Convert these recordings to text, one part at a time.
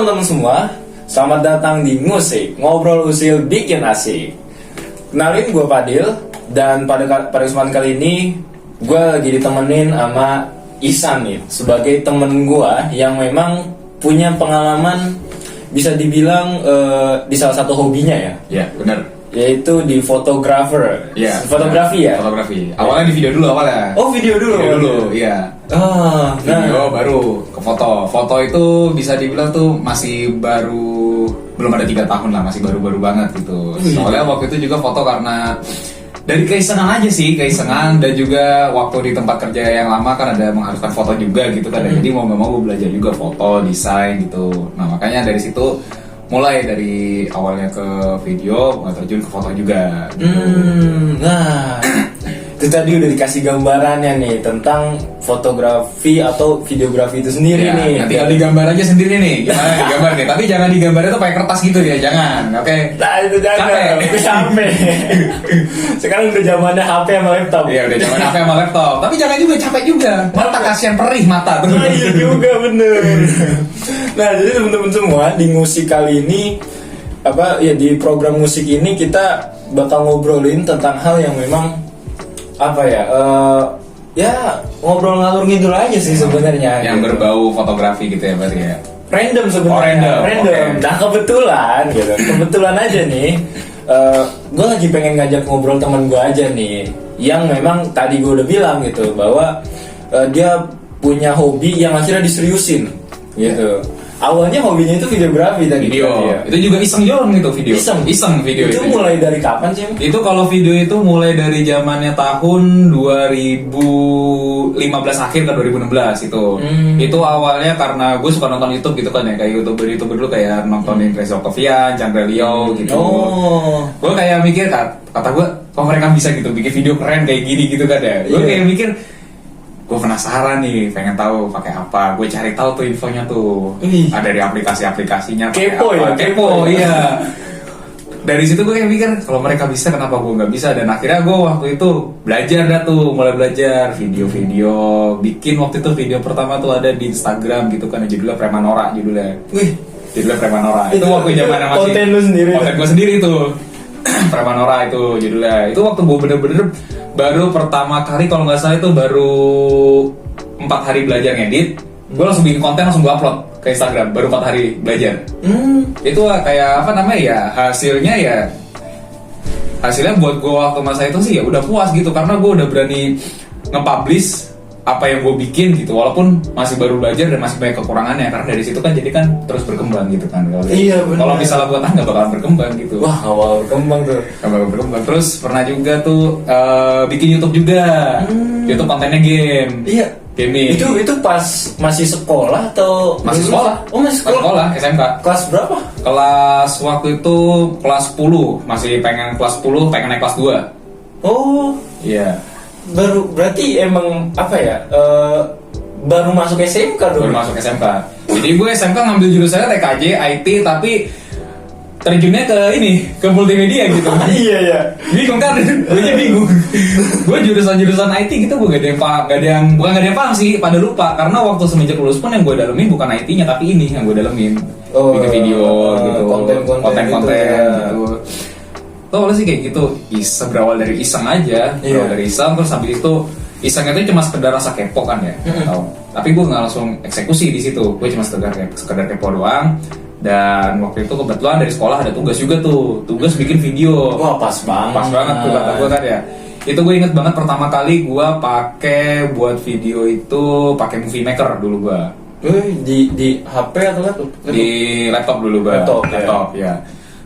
teman-teman semua, selamat datang di Musik, ngobrol usil bikin asik. Kenalin gue Fadil, dan pada kesempatan kali ini gue lagi ditemenin sama Ihsan nih, sebagai temen gue yang memang punya pengalaman bisa dibilang di salah satu hobinya ya. Iya, benar. Yaitu di fotografer. Iya. Fotografi ya? Fotografi. Awalnya di video dulu awalnya. Oh, video dulu. Video dulu, iya. Ah, Video baru ke foto. Foto itu bisa dibilang tuh masih baru, belum ada 3 tahun lah, masih baru-baru banget gitu. Soalnya waktu itu juga foto karena dari keisengan aja sih, keisengan, dan juga waktu di tempat kerja yang lama kan ada mengharuskan foto juga gitu kan. Jadi mau gak mau gue belajar juga foto, desain gitu. Nah makanya dari situ mulai dari awalnya ke video, terjun ke foto juga gitu. Nah, itu tadi udah dikasih gambarannya nih tentang fotografi atau videografi itu sendiri Ya, nih. nanti tinggal digambar aja sendiri nih. Gimana digambar nih? Tapi jangan digambarnya tuh pakai kertas gitu ya, jangan. Oke. Nah itu jangan, Capek. itu capek. Sekarang udah zamannya HP sama laptop. Iya udah zaman HP sama laptop. Tapi jangan juga capek juga. Mata kasihan perih mata tuh. Nah, iya juga bener. Nah jadi teman-teman semua di musik kali ini di program musik ini kita bakal ngobrolin tentang hal yang memang ngobrol ngalur ngidul aja sih sebenarnya. Yang gitu. berbau fotografi gitu ya berarti ya. Random sebenarnya. Oh, random. Okay. Nah kebetulan aja nih. Gue lagi pengen ngajak ngobrol teman gue aja nih, yang memang tadi gue udah bilang gitu bahwa dia punya hobi yang akhirnya diseriusin gitu. Awalnya hobinya itu videografi tadi. Video. Ya. Itu juga iseng doang gitu video. Iseng video itu. Itu mulai dari kapan sih? Itu kalau video itu mulai dari zamannya tahun 2015 akhir ke 2016 itu. Itu awalnya karena gue suka nonton YouTube gitu kan ya, kayak YouTuber dulu kayak nontonin Reza Octavian, Chandra Leo gitu. Oh. Gue kayak mikir kata gue, kok mereka bisa gitu bikin video keren kayak gini gitu kan ya. Gue kayak mikir, gue penasaran nih, pengen tahu pakai apa. Gue cari tahu tuh infonya tuh. Ada dari aplikasi-aplikasinya. Kepo ya? Kepo, iya. Dari situ gue kayak mikir, kalau mereka bisa kenapa gue nggak bisa. Dan akhirnya gue waktu itu mulai belajar video-video. Bikin waktu itu video pertama tuh ada di Instagram gitu kan, judulnya Premanora judulnya. Judulnya Premanora. Itu waktu zamannya masih konten lu sendiri. Konten gue sendiri tuh. Premanora itu judulnya. Itu waktu gue bener-bener baru pertama kali, kalau nggak salah itu baru 4 hari belajar ngedit. Gue langsung bikin konten, langsung gue upload ke Instagram. Baru 4 hari belajar. Itu kayak hasilnya buat gue waktu masa itu sih ya udah puas gitu, karena gue udah berani nge-publish apa yang gue bikin gitu, walaupun masih baru belajar dan masih banyak kekurangannya. Karena dari situ kan jadi kan terus berkembang gitu kan. Iya, bener. Kalau misalnya buat nggak bakalan berkembang gitu. Wah, awal berkembang tuh. Terus pernah juga tuh bikin YouTube juga. YouTube kontennya game. Iya. Gaming. Itu pas masih sekolah atau Masih sekolah. Oh, masih sekolah. SMK. Kelas berapa? Kelas waktu itu kelas 10. Masih pengen kelas 10, pengen naik kelas 2. Oh, Iya. berarti emang baru masuk SMK dong. Baru masuk SMK. Jadi gue SMK ngambil jurusannya TKJ, IT, tapi terjunnya ke multimedia gitu. Iya. Bingung kan? Gue bingung. Gue jurusan IT gitu gue gak ada yang paham sih, pada lupa. Karena waktu semenjak lulus pun yang gue dalemin bukan IT-nya, tapi ini yang gue dalemin. Bikin video gitu, konten gitu. Tuh awalnya sih kayak gitu, berawal dari iseng aja. Berawal dari iseng, terus habis itu isengnya itu cuma sekedar rasa kepo kan ya. Tapi gue nggak langsung eksekusi di situ. Gue cuma sekedar kepo doang. Dan waktu itu kebetulan dari sekolah ada tugas juga tuh, tugas bikin video. Wah, pas banget Tuh kata gue kan ya. Itu gue inget banget pertama kali gue pakai buat video itu pakai Movie Maker dulu gue. Di HP atau laptop? Di laptop dulu gue. Laptop ya.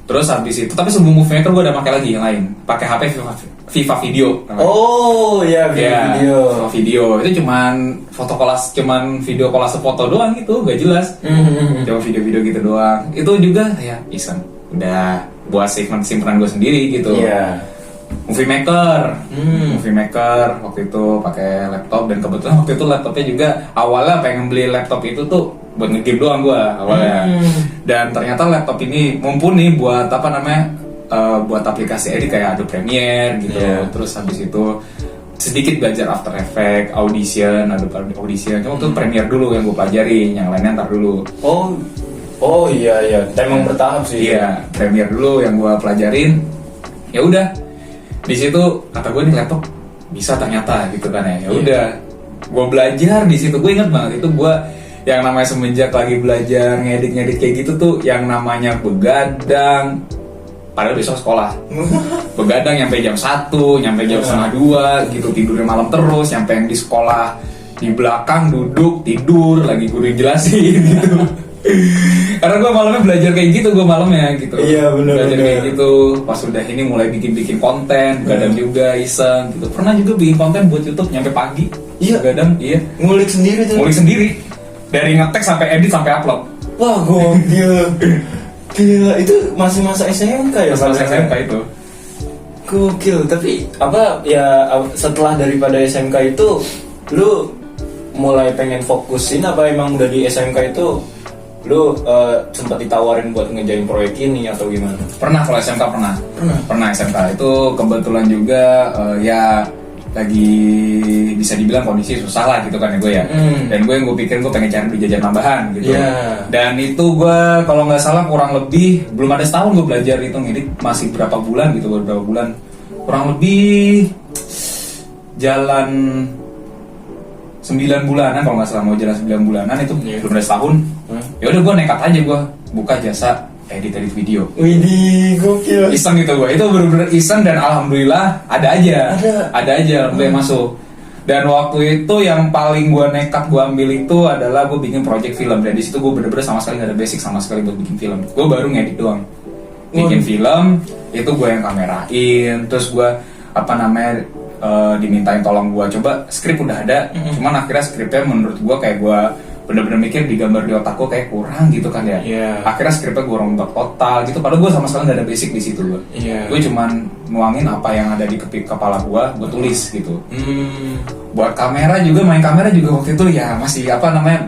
Terus habis itu, tapi sebelum Movie Maker gue udah pakai lagi yang lain. Pakai HP Viva Video. Oh iya, video. Video itu cuman video kolase foto doang gitu, gak jelas. Cuma video-video gitu doang. Itu juga ya iseng. Udah buat simpenan gue sendiri gitu. Iya. Movie Maker waktu itu pakai laptop, dan kebetulan waktu itu laptopnya juga awalnya pengen beli laptop itu tuh buat nge-game doang gue awalnya. Dan ternyata laptop ini mumpuni buat buat aplikasi edit kayak Adobe Premiere gitu. Terus habis itu sedikit belajar After Effects, Audition. Cuma tuh Premiere dulu yang gue pelajari, yang lainnya ntar dulu. Oh, Oh iya, emang bertahap sih. Iya, Premiere dulu yang gue pelajarin. Ya udah, di situ kata gue nih laptop bisa ternyata gitu kan ya. Ya udah, gue belajar di situ. Gue inget banget itu gue yang namanya semenjak lagi belajar ngedit kayak gitu tuh, yang namanya begadang. Padahal besok sekolah. Begadang nyampe jam 1, nyampe jam setengah 2 gitu, tidurnya malam terus, nyampe yang di sekolah di belakang duduk tidur lagi guru jelasin gitu. Karena gue malamnya belajar kayak gitu, gue malamnya gitu. Iya, bener, Belajar bener. kayak gitu. Pas udah ini mulai bikin konten, begadang juga iseng gitu. Pernah juga bikin konten buat YouTube nyampe pagi. Iya. Begadang, iya. Ngulik sendiri tuh. Ngulik sendiri. Dari ngetek sampai edit sampai upload. Wah, gokil. Gila, itu masih masa SMK ya? Pas masa SMK itu. Gokil, tapi apa ya setelah daripada SMK itu lu mulai pengen fokusin apa emang udah di SMK itu lu sempat ditawarin buat ngejain proyek ini atau gimana? Pernah kalau SMK pernah. Pernah. Pernah SMK itu kebetulan juga ya lagi bisa dibilang kondisi susah lah gitu kan ya gue ya. Dan gue pikir gue pengen cari duit jajan tambahan gitu. Iya. Dan itu gue kalau nggak salah kurang lebih belum ada setahun gue belajar itu ngedit, masih berapa bulan gitu, beberapa bulan. Kurang lebih jalan 9 bulanan kalau nggak salah, mau jalan 9 bulanan itu belum ada setahun. Ya udah gue nekat aja gue buka jasa edit video. Widih, gokil. Iseng gitu gue, itu bener-bener iseng dan alhamdulillah ada aja alhamdulillah masuk. Dan waktu itu yang paling gue nekat gue ambil itu adalah gue bikin project film, dan di situ gue bener-bener sama sekali gak ada basic sama sekali buat bikin film. Gue baru ngedit doang, bikin film itu gue yang kamerain, terus gue dimintain tolong gue coba skrip udah ada, cuman akhirnya skripnya menurut gue kayak gue bener-bener mikir di gambar di otak gue kayak kurang gitu kan ya. Akhirnya skripnya gue rombak total gitu, padahal gue sama sekali gak ada basic di situ gue. Gue cuman nuangin apa yang ada di kepala gue tulis gitu. Buat kamera juga, main kamera juga waktu itu ya masih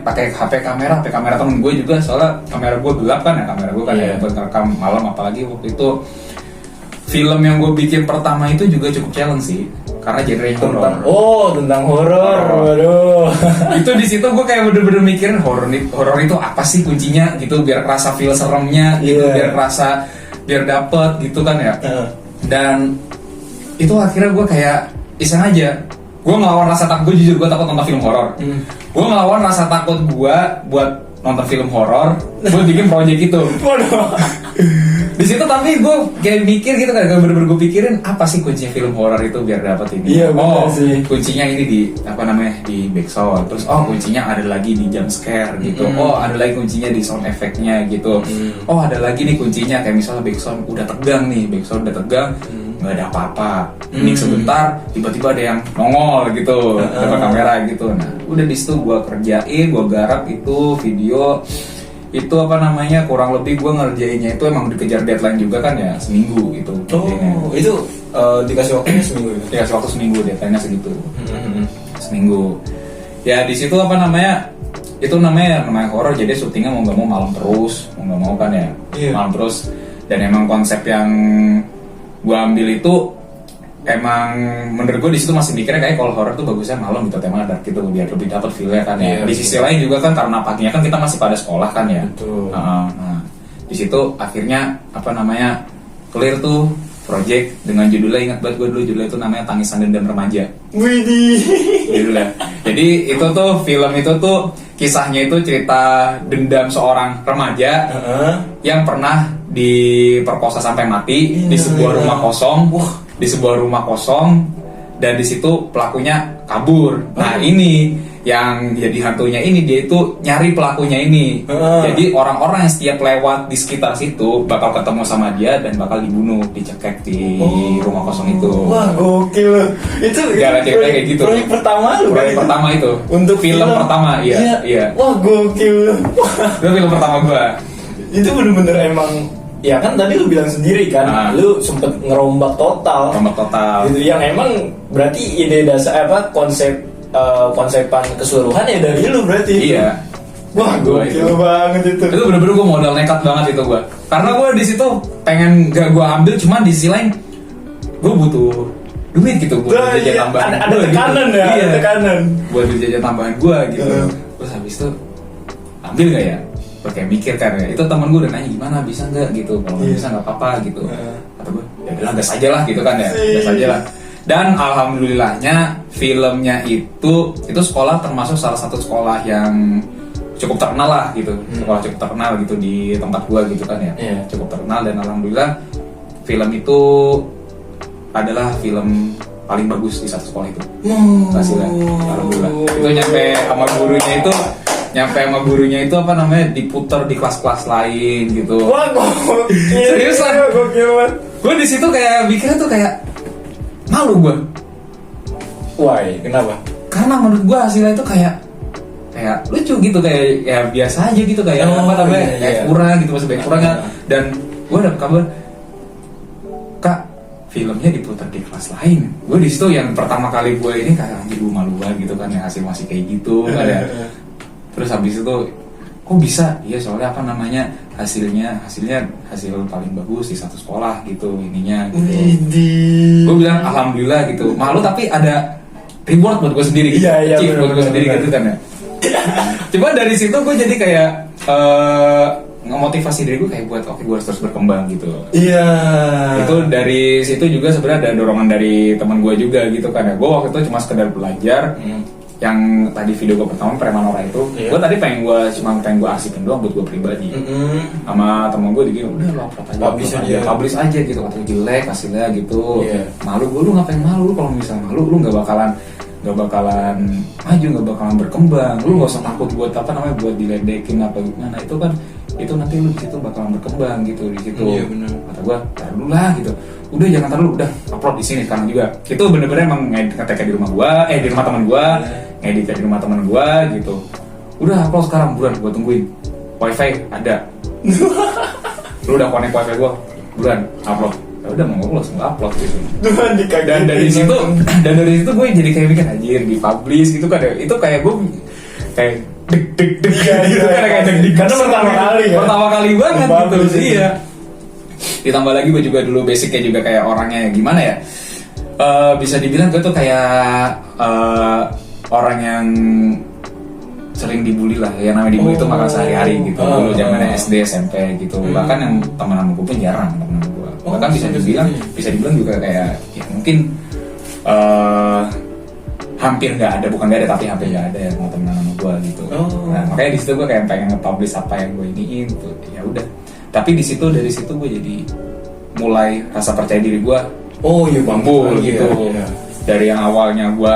pakai HP kamera temen gue juga, soalnya kamera gue gelap kan ya, kamera gue kan ya buat rekam malam, apalagi waktu itu film yang gue bikin pertama itu juga cukup challenge sih, karena genre horor. Tentang horor. Waduh. Itu di situ gue kayak bener-bener mikirin horor itu apa sih kuncinya gitu, biar kerasa feel seremnya gitu, biar dapet gitu kan ya. Dan itu akhirnya gue kayak iseng aja. Gue ngelawan rasa takut, gue jujur gue takut nonton film horor. Gue ngelawan rasa takut gue buat nonton film horor, gue bikin project itu. Di situ tapi gue kayak mikir gitu kan, bener-bener gue pikirin apa sih kuncinya film horor itu biar dapet ini. Sih. Kuncinya ini di backsound, terus kuncinya ada lagi di jump scare gitu. Ada lagi kuncinya di sound effect-nya gitu. Ada lagi nih kuncinya kayak misalnya backsound udah tegang nih, nggak ada apa-apa. Mix sebentar, tiba-tiba ada yang nongol gitu, depan kamera gitu. Nah, udah di situ gue kerjain, gue garap itu video. Itu kurang lebih gue ngerjainnya itu emang dikejar deadline juga kan ya, seminggu gitu. Itu dikasih waktunya seminggu ya? Dikasih waktu seminggu, deadline-nya segitu. Seminggu. Ya di situ itu namanya horor, jadi syutingnya mau nggak mau malam terus, mau nggak mau kan ya, malam terus. Dan emang konsep yang gue ambil itu emang menurut gue di situ masih mikirnya kayak kalau horor tuh bagusnya malam gitu, tema dark gitu biar lebih dapat feel-nya kan ya. Di sisi lain juga kan karena paginya kan kita masih pada sekolah kan ya. Nah, di situ akhirnya clear tuh project dengan judulnya, ingat banget gue dulu judulnya itu namanya Tangisan Dendam Remaja. Widih. Judulnya. Jadi itu tuh film itu tuh kisahnya itu cerita dendam seorang remaja yang pernah diperkosa sampai mati di sebuah rumah kosong. Di sebuah rumah kosong, dan di situ pelakunya kabur. Nah ini yang jadi hantunya ini, dia itu nyari pelakunya ini. Jadi orang-orang yang setiap lewat di sekitar situ bakal ketemu sama dia dan bakal dibunuh, dicekek di rumah kosong itu. Wah, gokil. Itu kayak gitu. Proyek pertama lu. Proyek pertama itu. Untuk film pertama, iya. Wah, gokil. Itu film pertama gua. Itu bener-bener emang, ya kan tadi lu bilang sendiri kan, lu sempet ngerombak total. Gitu, yang emang berarti ide dasar konsepan keseluruhan ya dari lu berarti. Iya. Wah, gokil banget itu. Itu bener-bener gue modal nekat banget itu gue. Karena gue di situ pengen gak gue ambil, cuman di sisi lain gue butuh duit gitu buat jajan tambahan. Ada tekanan gitu. Ada tekanan. Buat jajan tambahan gue gitu. Terus habis itu ambil gak ya? gue kayak mikir kan ya, itu temen gue udah nanya gimana bisa nggak gitu, kalau nggak bisa nggak apa-apa gitu. Kata gue ya udah gas aja lah gitu kan ya, gas aja lah. Dan alhamdulillahnya filmnya itu sekolah termasuk salah satu sekolah yang cukup terkenal lah gitu, sekolah cukup terkenal gitu di tempat gue gitu kan ya, cukup terkenal. Dan alhamdulillah film itu adalah film paling bagus di satu sekolah itu hasilnya, alhamdulillah. Itu nyampe sama gurunya itu apa namanya, diputar di kelas-kelas lain gitu. Wah, serius lah, gue di situ kayak mikirnya tuh kayak malu gue. Why? Kenapa? Karena menurut gue hasilnya itu kayak lucu gitu, kayak ya biasa aja gitu, kayak apa namanya, kayak kurang gitu, masih banyak kurang. Dan gue dapet kabar, Kak, filmnya diputar di kelas lain. Gue di situ yang pertama kali gue ini kayak anjir, gue malu banget gitu kan ya, hasil masih kayak gitu kan ya. Terus habis itu kok bisa? Iya soalnya apa namanya, hasilnya hasil paling bagus di satu sekolah gitu ininya gitu. Gue bilang alhamdulillah gitu. Malu tapi ada reward buat gue sendiri gitu. Iya, buat gue sendiri gitu kan ya. Cuma dari situ gue jadi kayak ngemotivasi diri gue kayak buat gue harus terus berkembang gitu. Iya. Itu dari situ juga sebenarnya ada dorongan dari teman gue juga gitu kan ya. Gue waktu itu cuma sekedar belajar. Yang tadi video gue pertama Premanora itu, gue tadi pengen gue arsipin doang buat gue pribadi. Sama temen gue digini, udah lo upload aja, publish aja gitu. Katanya jelek hasilnya gitu. Malu gue, lu ngapain malu? Lu kalau misalnya malu, lu nggak bakalan maju, nggak bakalan berkembang. Lu nggak usah takut buat apa namanya, buat diledekin apa gimana. Itu kan, itu nanti lu di situ bakalan berkembang gitu di situ. Iya benar. Kata gue, taruh dulu lah gitu. Udah jangan taruh, udah upload di sini sekarang juga. Itu bener-bener emang ngetek di rumah gue, di rumah teman gue, ngedit di rumah teman gue gitu. Udah upload sekarang, buruan gue tungguin. Wifi ada. Lu udah connect wifi gue, buruan upload. Ya udah mau upload gitu. Dan dari situ gue jadi kayak mikir anjir di publish gitu kan. Itu kayak gue kayak deg gitu kan, kayak deg karena pertama kali banget gitu. Iya. Ditambah lagi gue juga dulu basicnya juga kayak orangnya gimana ya, bisa dibilang gue tuh kayak orang yang sering dibully lah, yang namanya dibully itu makan sehari-hari gitu. Dulu zamannya SD SMP gitu. Bahkan yang teman-teman gue pun jarang teman gue. Bahkan bisa dibilang juga kayak ya mungkin hampir nggak ada, bukan nggak ada tapi hampir nggak ada yang mau temenan sama gue gitu. Nah makanya di situ gue kayak pengen nge-publish apa yang gue iniin tuh. Ya udah. Tapi dari situ gue jadi mulai rasa percaya diri gue mampu gitu. Dari yang awalnya gue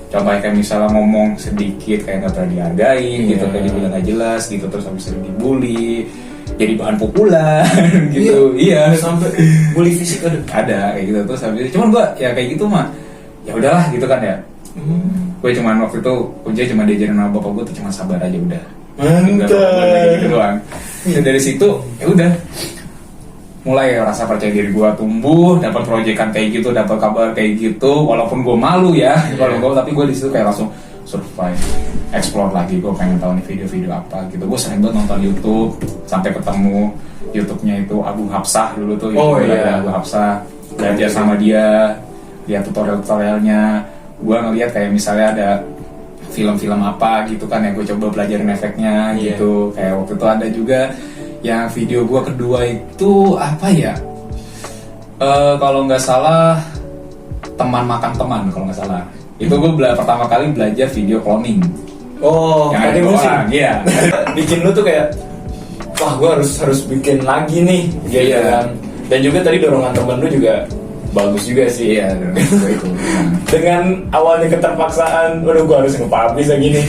contohnya kayak misalnya ngomong sedikit kayak nggak pernah dihargain gitu, kayak dibilang nggak jelas gitu, terus habis itu dibully, jadi bahan populer gitu. Iya sampai bully fisik ada kayak gitu. Terus habis itu cuman gue ya kayak gitu mah ya udahlah gitu kan ya. Gue cuman waktu itu ujian cuma diajarin sama bapak gue tuh cuma sabar aja udah. Mantap gitu doang. Dan dari situ ya udah mulai rasa percaya diri gue tumbuh, dapat proyekan kayak gitu, dapat kabar kayak gitu, walaupun gue malu ya, tapi gue di situ kayak langsung survive, explore lagi. Gue pengen tahu nih video-video apa gitu. Gue sering banget nonton YouTube sampai ketemu YouTube-nya itu Agung Hapsah dulu tuh. Agung Hapsah, belajar sama dia, lihat tutorialnya. Gue ngeliat kayak misalnya ada film-film apa gitu kan ya, gue coba pelajarin efeknya gitu. Kayak waktu itu ada juga yang video gue kedua itu apa ya, kalau nggak salah teman makan teman kalau nggak salah. Itu gue pertama kali belajar video cloning. Yang ada orang, iya. Bikin lu tuh kayak wah gue harus bikin lagi nih gitu kan. Dan juga tadi dorongan temen lu juga bagus juga sih. Iya, itu. Dengan awalnya keterpaksaan, waduh gue harus nge-publish lagi nih.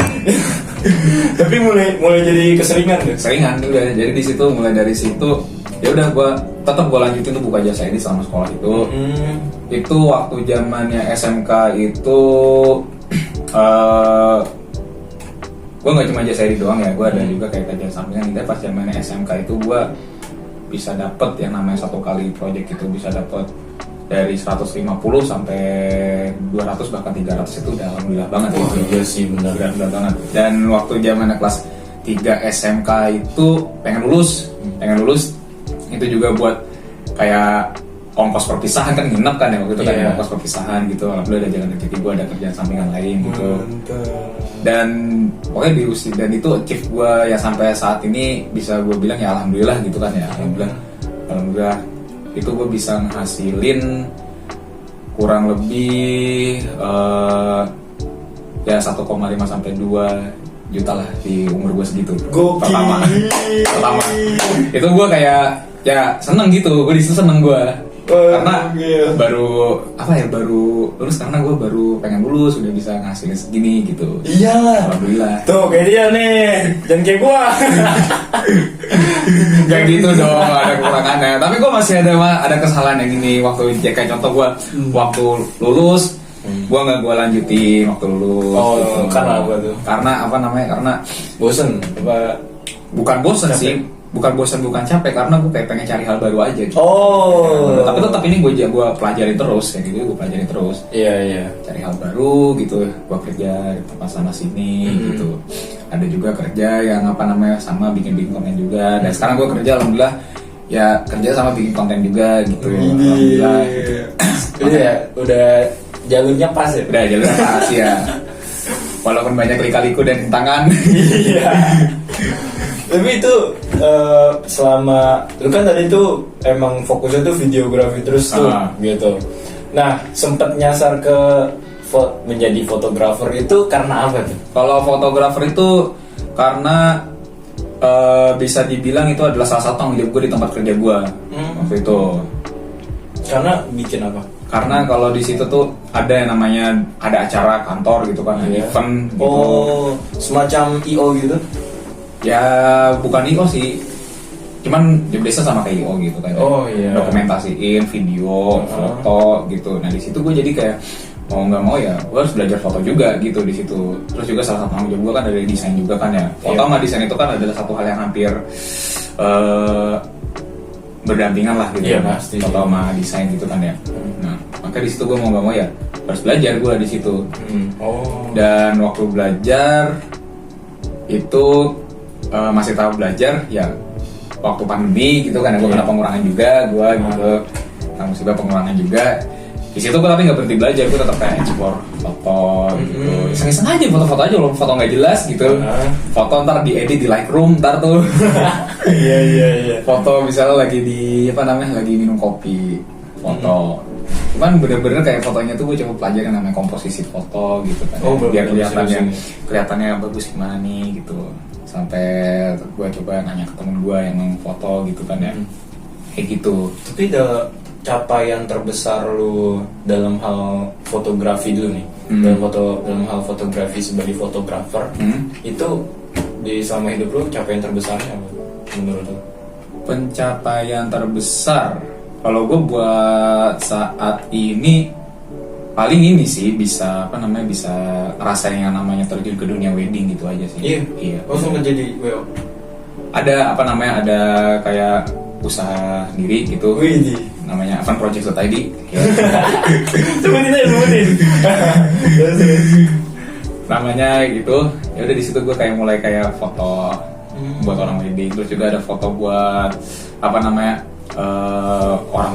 Tapi mulai jadi keseringan tuh. Seringan udah. Jadi di situ mulai dari situ ya udah gue tetap lanjutin tuh buka jasa edit selama sekolah itu. Itu waktu zamannya SMK itu gue nggak cuma jasa edit doang ya, gue ada juga kayak kerjaan sampingan. Kita pas zamannya SMK itu gue bisa dapet yang namanya satu kali project itu bisa dapet dari 150 sampai 200 bahkan 300 itu udah alhamdulillah banget. Iya sih benar banget. Dan waktu zaman kelas 3 SMK itu pengen lulus itu juga buat kayak ongkos perpisahan kan nginep kan ya waktu itu kan Iya. ongkos perpisahan gitu. Alhamdulillah ada jalan rezeki gue, ada kerjaan sampingan lain gitu. Mantap. Dan pokoknya di usia dan itu achieve gue ya sampai saat ini bisa gue bilang ya alhamdulillah gitu kan ya, alhamdulillah itu gue bisa ngehasilin kurang lebih ya 1,5 sampai 2 juta lah di umur gue segitu. Gokil. Pertama itu gue kayak ya seneng gitu, gue disitu seneng gue karena gokil. baru lulus, karena gue baru pengen lulus udah bisa ngasilin segini gitu. Iya. Alhamdulillah. Tuh kayak dia nih, jangan kayak gua. Gak gitu dong, ada kekurangannya. Tapi gue masih ada kesalahan yang ini waktu kayak contoh gue waktu lulus, gue nggak gue lanjutin waktu lulus. Oh, gitu. karena apa tuh? Karena apa namanya? Karena Bosen apa? bukan bosan Capek. sih, bukan capek, karena gue kayak pengen cari hal baru aja. Gitu. Oh. Tapi tetap ini gue pelajari terus, kayak gitu gue pelajari terus. Iya. Cari hal baru gitu, gue kerja di tempat sana sini gitu. Ada juga kerja yang apa namanya sama bikin konten juga. Dan sekarang gue kerja alhamdulillah ya kerja sama bikin konten juga gitu. Alhamdulillah. Gitu. Iya, udah jalurnya pas ya. Udah jalur pas ya. Walaupun banyak lika-liku dan rintangan. Iya. Tapi itu selama lu kan tadi tuh emang fokusnya tuh videografi terus tuh gitu. Nah, sempet nyasar ke menjadi fotografer itu karena apa tuh? Kalau fotografer itu karena bisa dibilang itu adalah salah satu tanggung jawab gue di tempat kerja gue waktu itu. Karena bikin apa? Karena kalau di situ tuh ada yang namanya ada acara kantor gitu kan, Iya. event gitu. Oh, semacam IO gitu? Ya bukan IO sih, cuman ya biasa sama kayak IO gitu kan. Oh, iya. Dokumentasiin video, foto gitu. Nah di situ gue jadi kayak mau nggak mau ya gue harus belajar foto juga gitu di situ. Terus juga salah satu tanggung jawab gue kan dari desain juga kan ya. Foto sama desain itu kan adalah satu hal yang hampir berdampingan lah gitu. Iya, ya. pasti. Foto sama desain gitu kan ya. Nah maka di situ gue mau nggak mau ya harus belajar gue di situ. Oh. Dan waktu belajar itu masih tahap belajar ya waktu pandemi gitu kan, gue kena pengurangan juga gue gitu, nah musibah pengurangan juga di situ gue, tapi nggak berhenti belajar, gue tetap kayak explore foto gitu, iseng-iseng aja foto-foto aja, loh foto nggak jelas gitu, foto ntar diedit di Lightroom ntar tuh. Iya. Foto misalnya lagi di apa namanya lagi minum kopi foto, cuman bener-bener kayak fotonya tuh gue coba pelajarin namanya komposisi foto gitu kan. Oh, Biar bener-bener kelihatannya bagus gimana nih gitu, sampai gue coba nanya ke temen gue yang foto gitu kan ya, kayak gitu. Tapi capaian terbesar lu dalam hal fotografi dulu nih, dalam hal fotografi sebagai fotografer, itu di selama hidup lu capaian terbesarnya apa menurut lu? Pencapaian terbesar kalau gue buat saat ini paling ini sih bisa apa namanya bisa ngerasain yang namanya terjun ke dunia wedding gitu aja sih. Iya. Oh, sempat jadi WO. Ada apa namanya ada kayak usaha sendiri gitu. Wih, Namanya Avanproject.id. sebutin. Namanya gitu. Ya udah di situ gue kayak mulai kayak foto buat orang wedding, terus juga ada foto buat apa namanya orang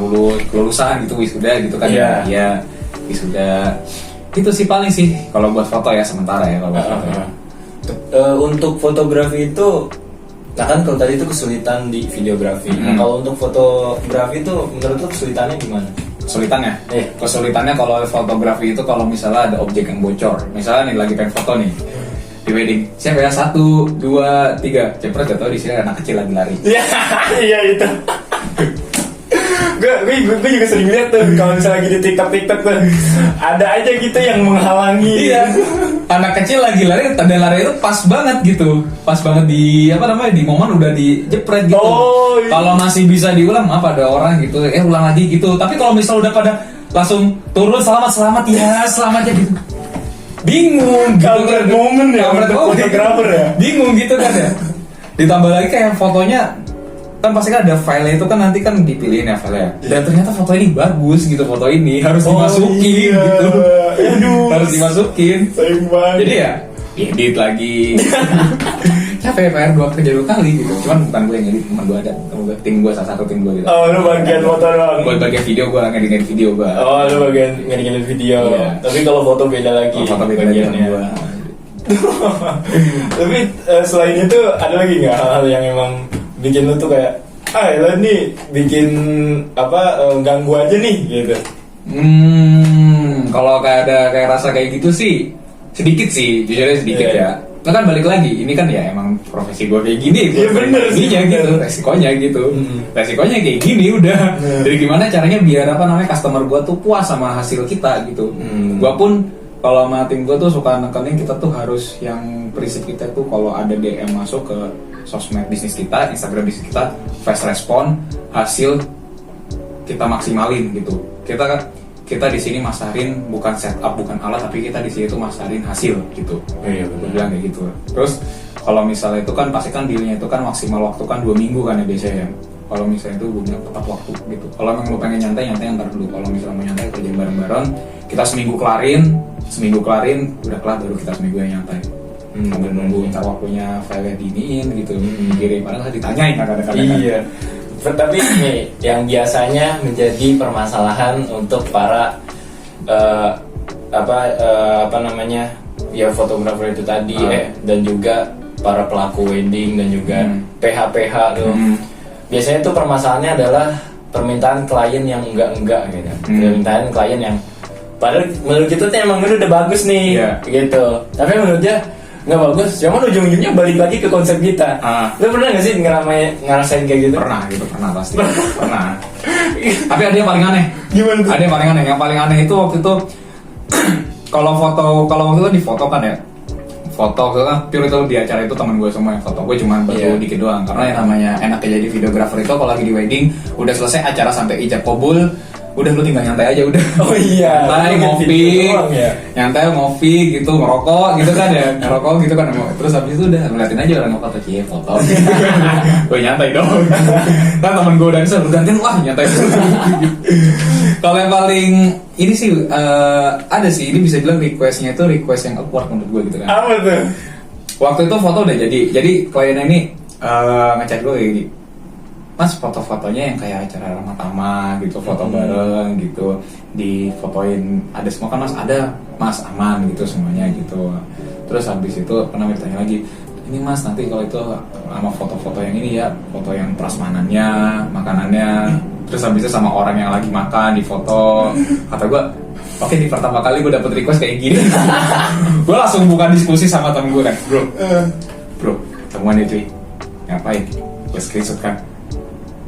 lulusan gitu, wisuda gitu kan. Iya, wisuda. Itu sih paling sih kalau buat foto ya sementara ya kalau buat foto ya. Untuk fotografi itu, nah kan kalau tadi itu kesulitan di videografi. Nah kalau untuk fotografi itu menurut lu kesulitannya gimana? Kesulitannya? Kesulitannya kalau fotografi itu kalau misalnya ada objek yang bocor, misalnya nih lagi pengen foto nih di wedding, siapa ya 1, 2, 3 cepet gak tau di sini anak kecil lagi lari. Iya itu. Gue juga sering lihat tuh kalau misalnya lagi di TikTok tuh ada aja gitu yang menghalangi. Iya. Anak kecil lagi lari, tanda lari itu pas banget gitu, pas banget di apa namanya di momen udah dijepret gitu. Oh, iya. Kalau masih bisa diulang, apa ada orang gitu, ulang lagi gitu. Tapi kalau misalnya udah pada langsung turun selamat ya selamat ya gitu, bingung gitu kan. Momen ya Kampret untuk momen. fotografer ya. Bingung gitu kan ya. Ditambah lagi kayak fotonya kan pasti kan ada file itu kan nanti kan dipilihin ya file ya. Dan ternyata foto ini bagus gitu, foto ini harus dimasukin gitu. Aduh. Harus dimasukin. Sayang banget. Jadi ya edit lagi. ya PR kerja 2 kali gitu. Cuman bukan gue yang edit, teman gue ada, tim gue salah satu tim gue gitu. Oh, lu bagian foto doang. Gue bagian video, gue ngedit video gue. Oh, lu bagian ngedit video. Iya. Tapi kalau foto beda lagi. Foto beda lagi sama gue. Tapi selain itu ada lagi nggak hal-hal yang emang bikin lu tuh kayak lo nih bikin ganggu aja nih gitu. Kalau kayak rasa kayak gitu sih sedikit sih, jujurnya sedikit ya. Nah kan balik lagi, ini kan ya emang profesi gue kayak gini, Iya bener sih gitu, resikonya gitu, resikonya kayak gini udah. Jadi gimana caranya biar customer gue tuh puas sama hasil kita gitu. Gue pun kalau sama tim gue tuh suka nekenin kita tuh harus yang prinsip kita tuh kalau ada DM masuk ke sosmed bisnis kita, Instagram bisnis kita, fast respon, hasil kita maksimalin gitu. Kita di sini masarin bukan setup, bukan alat, tapi kita di sini tuh masarin hasil gitu. Iya Gue bilang kayak gitu. Terus kalau misalnya itu kan pasti kan dealnya itu kan maksimal waktu kan 2 minggu kan ya biasanya. Kalau misalnya itu gue bilang tepat waktu gitu. Kalau emang lu pengen nyantai ntar dulu. Kalau misalnya mau nyantai kerja bareng-bareng, kita seminggu kelarin, udah kelar baru kita seminggu yang nyantai. Sambil nunggu ntar waktunya file diiniin gitu, kirim padahal ditanyain kadang-kadang. Iya. Tapi nih yang biasanya menjadi permasalahan untuk para fotografer itu tadi dan juga para pelaku wedding dan juga PH tuh. Biasanya tuh permasalahannya adalah permintaan klien yang enggak gitu. Permintaan klien yang padahal menurut kita tuh emang udah bagus nih gitu. Tapi menurut dia nggak bagus, cuman ujung-ujungnya balik lagi ke konsep kita. Lu pernah nggak sih ngerasain kayak gitu? Pernah pasti. Pernah. Tapi ada yang paling aneh. Gimana tuh? Ada yang paling aneh. Yang paling aneh itu waktu itu kalau waktu itu di foto kan ya. Foto kan pure itu di acara itu teman gue semua yang foto. Gue cuma bantu dikit doang karena yang namanya enaknya jadi videographer itu kalau lagi di wedding udah selesai acara sampai ijab kabul, udah lu tinggal nyantai aja udah. Oh iya. Nyantai ngopi gitu, ngerokok gitu kan ya, ngerokok gitu kan. Terus habis itu udah ngeliatin aja orang foto foto. Gue nyantai dong. Kan temen gue udah bisa bergantian wah nyantai. Kalau yang paling ini sih ada sih, ini bisa bilang requestnya itu request yang awkward menurut gue gitu kan. Apa tuh? Waktu itu foto udah jadi kliennya ini ngechat gue kayak gini, Mas foto-fotonya yang kayak acara ramah-tamah gitu, foto bareng gitu, difotoin ada semua kan Mas, ada Mas aman gitu semuanya gitu. Terus habis itu pernah ditanya lagi, ini Mas nanti kalau itu sama foto-foto yang ini ya, foto yang prasmanannya, makanannya, terus habis itu sama orang yang lagi makan di foto. Kata gue, oke, di pertama kali gue dapet request kayak gini. Gue langsung buka diskusi sama temen gue kan, bro, temuan ya cuy, ngapain? Gue screenshot kan,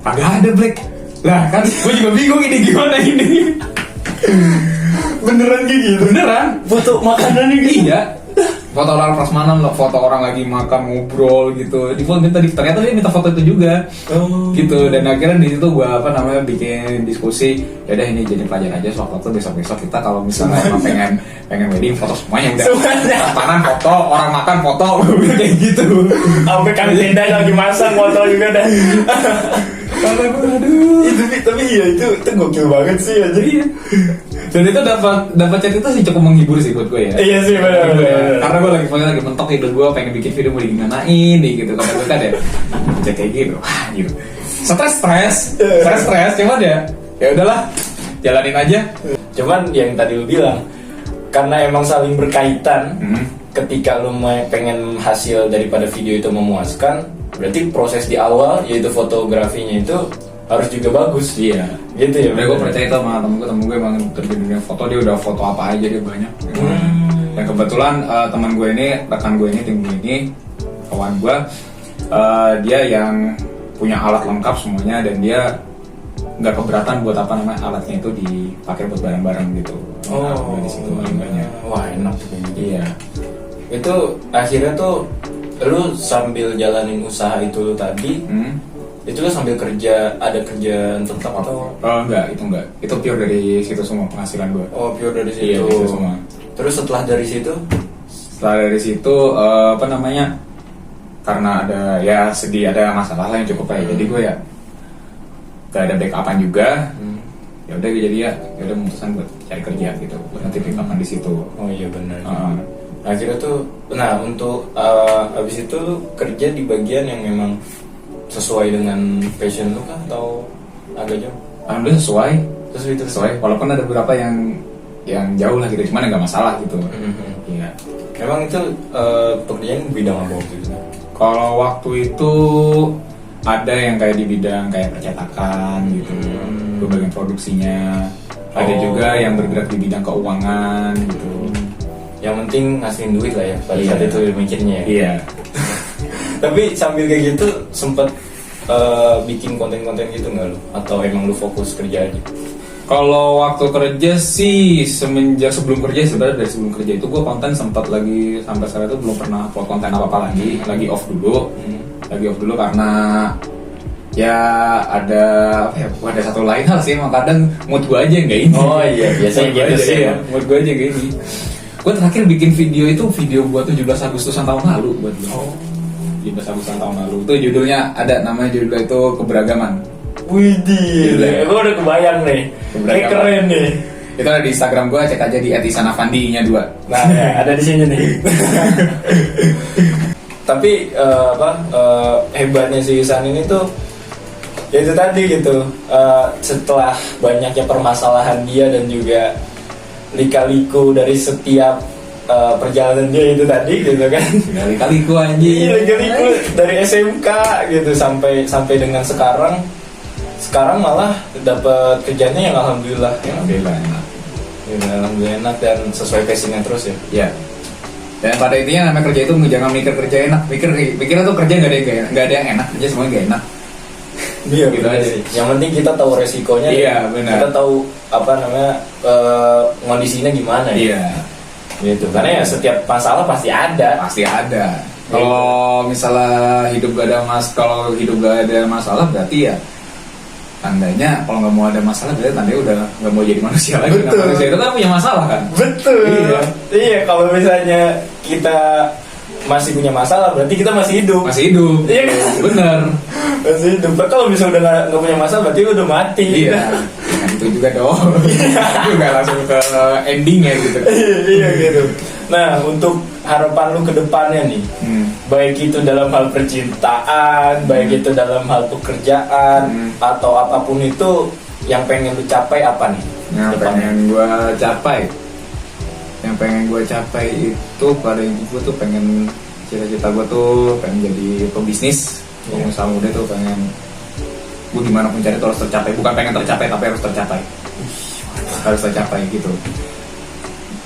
agak ada Black. Lah kan gue juga bingung ini gimana ini. Beneran kayak gitu? Beneran? Foto makanannya gitu? Iya. Foto orang prasmanan loh, foto orang lagi makan ngobrol gitu. Ternyata dia minta foto itu juga. Gitu. Dan akhirnya di situ gue bikin diskusi. Ya udah ini jadi pelajaran aja suatu besok kita kalau misalnya emang pengen wedding foto semuanya udah. Prasmanan foto, orang makan foto kayak gitu. Sampai kan tenda lagi masak foto juga dah. Aduh. Tapi iya itu gokil banget sih aja. Dan itu dapat chat itu sih cukup menghibur sih buat gue ya. Iya sih benar. Karena gue lagi mentok ide gue pengen bikin video mau digimanain nih gitu kan gue kan ya. Chat kayak gitu. Wah gitu. Stres cuman ya udahlah jalanin aja. Cuman yang tadi lu bilang karena emang saling berkaitan. Ketika lu pengen hasil daripada video itu memuaskan, berarti proses di awal yaitu fotografinya itu harus juga bagus. Iya. Gitu ya. Gue percaya itu sama temen gue emang terjun dunia foto, dia udah foto apa aja dia banyak. Dan kebetulan teman gue ini, rekan gue ini, tim gue ini, kawan gue, dia yang punya alat lengkap semuanya dan dia nggak keberatan buat alatnya itu dipakai buat barang-barang gitu. Di situ banyak. Wah enak tuh kayak gitu. Iya. Itu akhirnya tuh lu sambil jalanin usaha itu lu tadi. Itu lu sambil kerja, ada kerjaan tetap atau? Enggak, itu pure dari situ semua penghasilan gue. Oh pure dari situ. Iya, dari situ semua. Terus setelah dari situ? Setelah dari situ karena ada masalah lah yang cukup baik. Jadi gue ya gak ada backupan juga. Ya udah jadi ya udah memutuskan buat cari kerja gitu. Buat nanti backupan di situ. Oh iya benar. Akhirnya tuh, nah untuk abis itu lu kerja di bagian yang memang sesuai dengan passion lu kah atau agak jauh? Alhamdulillah sesuai. Terus itu Sesuai. Walaupun ada beberapa yang jauh lah gitu, cuman nggak masalah gitu. Iya. Emang itu pekerjaan bidang apa waktu itu? Kalau waktu itu ada yang kayak di bidang kayak percetakan gitu, gue bagian produksinya. Ada juga yang bergerak di bidang keuangan gitu. Yang penting ngasihin duit lah ya pada saat Iya. itu mikirnya ya. Iya. Tapi sambil kayak gitu sempet bikin konten-konten gitu nggak lu? Atau emang lu fokus kerja aja? Kalau waktu kerja sih semenjak sebelum kerja, sebenarnya dari sebelum kerja itu gue konten sempat lagi sampai sekarang itu belum pernah upload konten apa lagi off dulu. Lagi off dulu karena ya ada ada satu lain hal sih, emang kadang mood gue aja nggak ini. Oh iya, biasanya Mood gua gitu aja, sih, iya. emang. Mood gue aja kayak gini. Gue terakhir bikin video itu video buat 17 Agustusan tahun lalu buat lo. 17 Agustusan tahun lalu. Itu judulnya ada, namanya judulnya itu Keberagaman. Widih, Gila. gue udah kebayang nih. Kayak keren nih. Itu ada di Instagram gue, cek aja di @isanafandi-nya 2. Nah, ya, ada di sini nih. Tapi hebatnya si Isan ini tuh ya itu tadi gitu. Setelah banyaknya permasalahan dia dan juga lika-liku dari setiap perjalanan dia itu tadi gitu kan. Kali-kali gue anjing. Iya, lika-liku dari SMK gitu sampai dengan sekarang. Sekarang malah dapat kerjanya yang alhamdulillah ya. Alhamdulillah enak. Ya, alhamdulillah enak dan sesuai passionnya terus ya. Ya. Dan pada intinya namanya kerja itu jangan mikir kerja enak. Mikirnya tuh kerja nggak ada yang enak, kerja semuanya nggak enak. Iya Gitu benar aja. sih. Yang penting kita tahu resikonya. Iya, dan benar. Kita tahu apa namanya kondisinya gimana ya. Iya. Gitu. Karena ya setiap masalah pasti ada. Pasti ada. Kalau misalnya hidup gak ada masalah berarti ya tandanya kalau nggak mau ada masalah berarti tandanya udah nggak mau jadi manusia lagi. Nah, Betul. manusia itu kan punya masalah kan. Betul. Iya. Iya, kalau misalnya kita masih punya masalah berarti kita masih hidup. Masih hidup. Iya kan? Bener. Masih hidup. Kalau misalnya udah nggak punya masalah berarti udah mati. Iya. Nah, itu juga dong. Itu nggak langsung ke endingnya gitu. Iya gitu. Nah, untuk harapan lu ke depannya nih, baik itu dalam hal percintaan, baik itu dalam hal pekerjaan atau apapun itu yang pengen lu capai apa nih? Yang depannya? pengen gue capai itu pada inti gue tuh pengen, cita-cita gue tuh pengen jadi pebisnis, pengusaha muda tuh pengen gue gimana pun cari itu harus tercapai, bukan pengen tercapai tapi harus tercapai, gitu.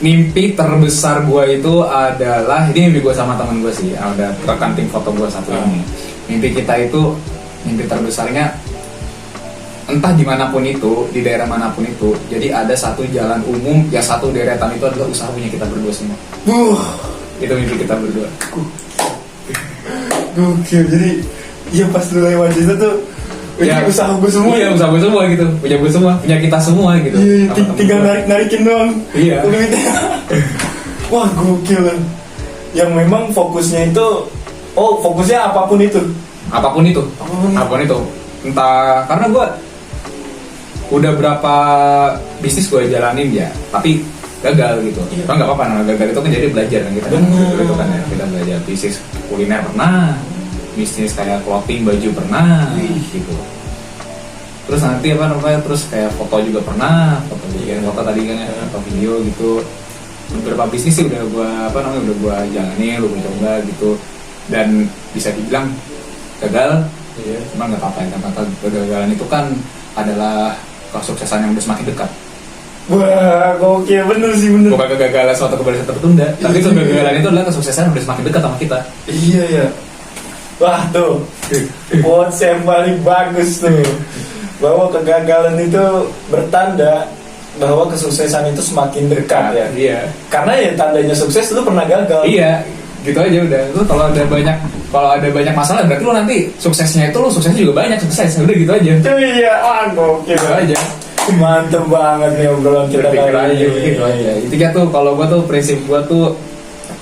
Mimpi terbesar gue itu adalah, ini mimpi gue sama temen gue sih, ada rekan tim foto gue satu ini. Mimpi kita itu, mimpi terbesarnya entah dimanapun itu, di daerah manapun itu, jadi ada satu jalan umum yang satu deretan itu adalah usaha punya kita berdua semua. Itu mimpi kita berdua. Gokil, jadi ya pas lu lewat itu tuh Ya, usaha gue semua. Iya, usaha gue semua gitu, punya gue semua, punya kita semua gitu. Iya, Sama temen tinggal gua. narikin doang. Iya. Duitnya. Wah, gokil. Yang memang fokusnya itu, fokusnya apapun itu. Apapun itu. Entah, karena gue udah berapa bisnis gue jalanin ya, tapi gagal gitu. Iya. Kan nggak apa-apa, nah, gagal itu kan jadi belajar kan kita. Bener. Gitu kan ya, kita belajar bisnis kuliner pernah, bisnis kayak clothing baju pernah, gitu. Terus nanti terus kayak foto juga pernah, foto tadi kan ya, foto video gitu. Beberapa bisnis sih udah gue jalanin, udah gue coba gitu. Dan bisa dibilang gagal, Iya. cuma nggak apa-apa ya, karena kegagalan itu kan adalah kesuksesan yang udah semakin dekat. Wah, gokil, bener sih, bener. Bukan kegagalan suatu keberhasilan tertunda, tapi Iya. kegagalan itu adalah kesuksesan yang udah semakin dekat sama kita. Iya ya. Wah tuh, quotes yang paling bagus tuh. Bahwa kegagalan itu bertanda bahwa kesuksesan itu semakin dekat ya. Iya. Karena ya tandanya sukses lu pernah gagal. Iya, gitu aja udah. Lu kalau ada banyak masalah berarti lu nanti suksesnya juga banyak sukses. Udah gitu aja. Itu iya, wah gokil Gitu aja. Mantep banget nih obrolan kita Berpikir kali aja ini. gitu aja. Intinya tuh kalau gua tuh prinsip gua tuh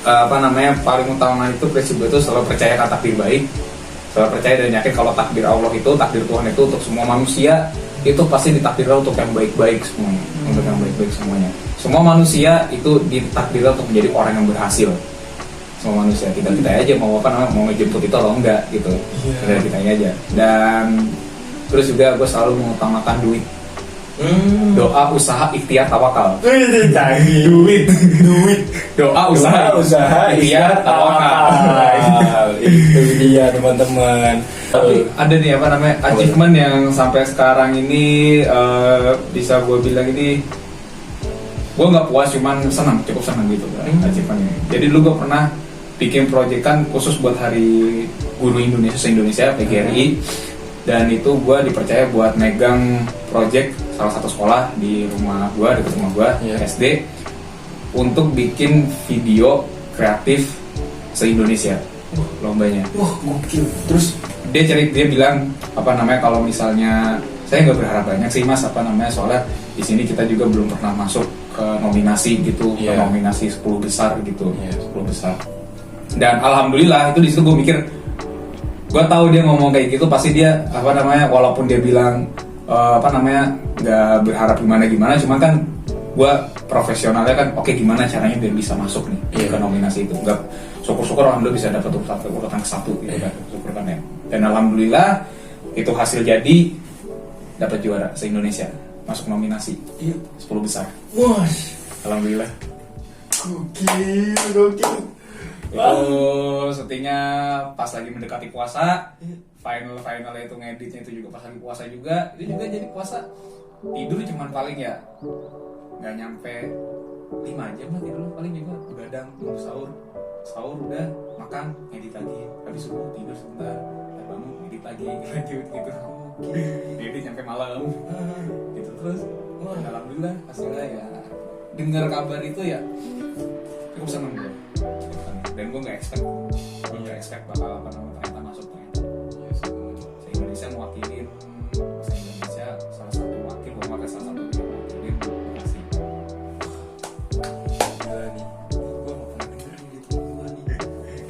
paling utama itu prinsip gua tuh selalu percaya kata takdir baik. Selalu percaya dan yakin kalau takdir Allah itu, takdir Tuhan itu untuk semua manusia itu pasti ditakdirkan untuk yang baik-baik semuanya, untuk yang baik-baik semuanya. semua manusia itu ditakdirkan untuk menjadi orang yang berhasil. Semua manusia, kita aja mau apa namanya, mau ngejemput itu atau enggak gitu. Dari kita aja. Dan terus juga gue selalu mengutamakan duit. Doa, usaha, ikhtiar, tawakal. Duit. Doa, usaha, ikhtiar, tawakal. Itu dia teman-teman. Tapi ada nih apa namanya achievement yang sampai sekarang ini bisa gue bilang ini gue nggak puas, cuman cukup senang gitu achievementnya. Jadi dulu gue pernah bikin proyekan khusus buat Hari Guru Indonesia se-Indonesia PGRI, dan itu gue dipercaya buat megang project salah satu sekolah di rumah gue, dekat rumah gue, SD, untuk bikin video kreatif se-Indonesia lombanya. Wah, gokil. Terus Dia bilang apa namanya, kalau misalnya saya nggak berharap banyak sih mas, apa namanya, soalnya di sini kita juga belum pernah masuk ke nominasi gitu, ke nominasi 10 besar gitu, 10 besar. Dan alhamdulillah itu di situ gue mikir, gue tahu dia ngomong kayak gitu pasti dia apa namanya, walaupun dia bilang apa namanya nggak berharap gimana, cuman kan gue profesionalnya kan, oke, gimana caranya biar bisa masuk nih ke nominasi itu. Nggak, syukur-syukur alhamdulillah bisa dapat urutan ke-1 gitu kan, syukur kan ya. Dan alhamdulillah itu hasil jadi dapat juara se-Indonesia, masuk nominasi 10 besar. wah, Alhamdulillah. gokil. Itu syutingnya pas lagi mendekati puasa, finalnya itu ngeditnya itu juga pas lagi puasa juga. Itu juga jadi puasa, tidur cuman paling ya nggak nyampe 5 jam lah tidur, paling juga begadang nunggu sahur udah makan, ngedit lagi, habis subuh tidur sebentar, bangun ngedit lagi, lanjut gitu. Ngedit nyampe malam gitu terus. Wah, alhamdulillah hasilnya ya, dengar kabar itu ya cukup seneng gue. Dan gue nggak expect bakal apa namanya ternyata masuk ternyata. Se-Indonesia mewakilin se-Indonesia, salah satu wakil, gue pakai salah satu yang mewakilin. Makasih. Gila nih, gue gak pernah dengerin gitu gue nih.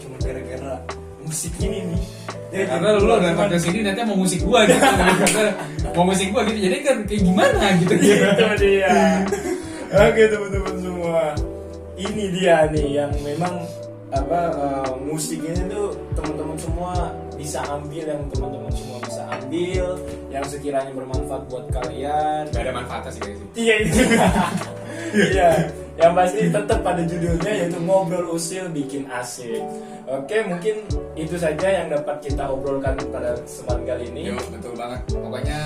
Cuma gara-gara musik ini nih. Ya, karena lu datang ke sini nanti mau musik gua gitu. Mau musik gua gitu. Jadi kan kayak gimana gitu. Itu dia. Oke teman-teman semua, ini dia nih yang memang musik ini tuh teman-teman semua bisa ambil, yang teman-teman semua bisa ambil, yang sekiranya bermanfaat buat kalian. Gak ada manfaatnya sih guys. Iya itu. Iya, yang pasti tetap pada judulnya, yaitu Ngobrol Usil Bikin Asik. Oke, mungkin itu saja yang dapat kita obrolkan pada kesempatan kali ini. Yo, betul banget. Pokoknya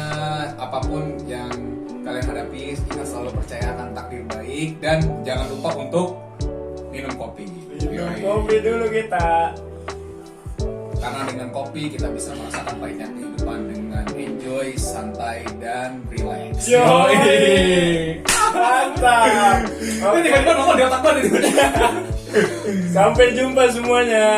apapun yang kalian hadapi, kita selalu percaya akan takdir baik, dan jangan lupa untuk minum kopi. Minum kopi dulu kita. Karena dengan kopi kita bisa merasakan pahitnya kehidupan dengan enjoy, santai, dan relax. Yoi. Mantap. Ini tiba-tiba ngomong di otak gue. Sampai jumpa semuanya.